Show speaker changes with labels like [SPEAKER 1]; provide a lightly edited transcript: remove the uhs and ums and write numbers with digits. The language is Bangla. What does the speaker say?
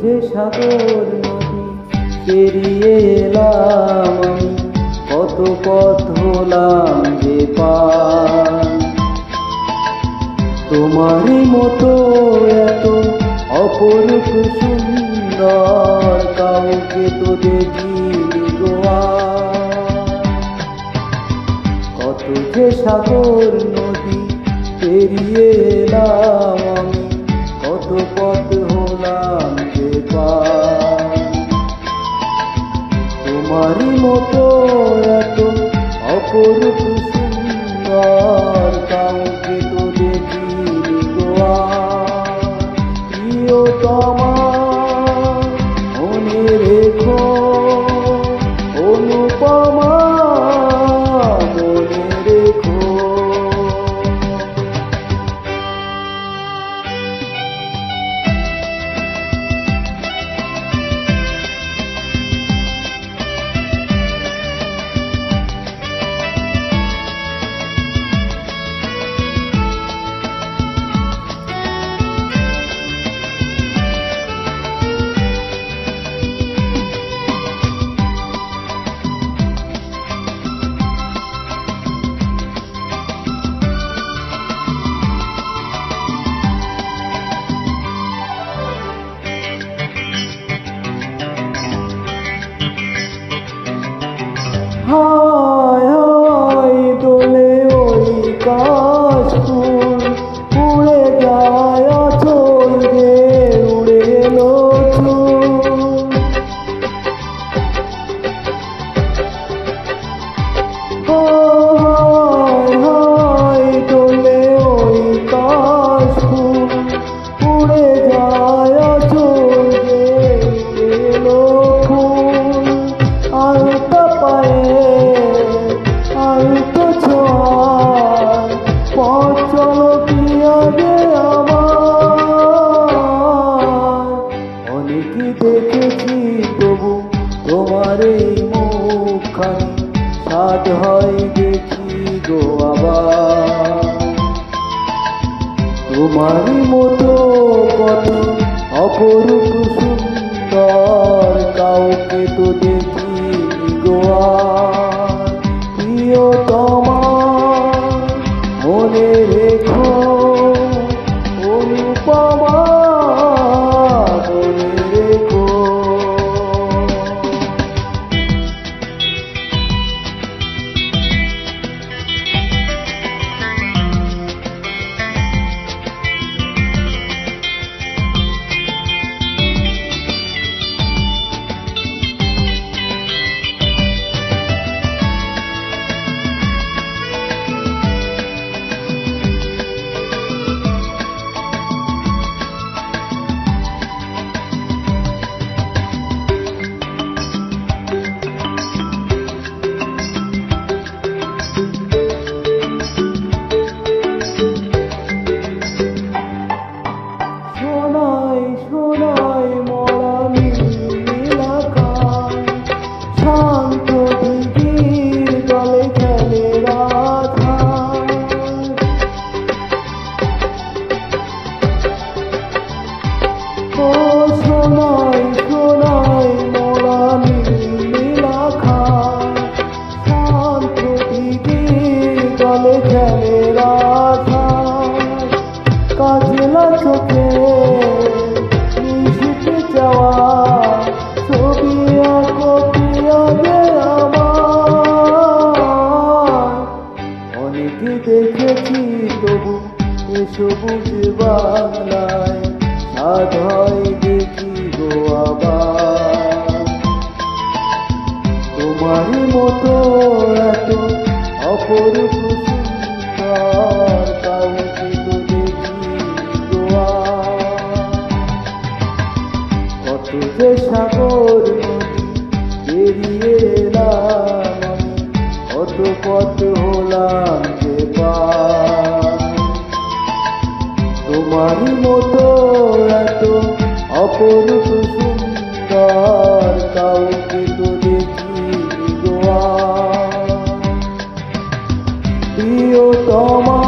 [SPEAKER 1] যে সাগর নদী পেরিয়ে এলাম আমি, কত পথ হলাম যে পার। তোমারই মতো এত অপরূপ সুন্দর কাউকে তো দেখিনি গো আর। কত যে সাগর নদী পেরিয়ে এলাম আমি, কত পথ হলাম যে পার। তোমারই মতো এত অপরূপ সুন্দর কাউকে তো দেখিনি গো আর। প্রিয়তমা মনে রেখো, অনুপমা মনে রেখো। হায় হায় দোলে ওই কাশফুল, উড়ে যায় আঁচল যে উড়ে এলো চুল। হায় হায় দোলে ওই কাশফুল, উড়ে যায় আঁচল যে উড়ে এলো ফুল। আলতা পায়ে আলতো ছোঁয়ায় পথ চলো প্রিয়া গে আমার। অনেকই দেখেছি তবু তোমার এই মুখখানি, সাধ হয় দেখি গো আবার। তোমারই মতো কত অপরূপ সুন্দর কাউকে তো দেখিনি গো আর। প্রিয়তমা মনে রেখো, অনুপমা মনে রেখো। কাজলা চোখে মিশতে যাওয়া ছবি আঁকো প্রিয়া গে আমার। অনেকে দেখেছি তবু এ সবুজ বাংলায়, সাধ হয় দেখি গো আবার। তোমারই মতো এত অপরূপ সুন্দর কাউকে তো দেখিনি গো আর। কত যে সাগর নদী পেরিয়ে এলাম আমি, কত পথ হলাম যে পার। তোমারই মতো এত অপরূপ সুন্দর কাউকে তো দেখিনি গো আর। প্রিয়তমা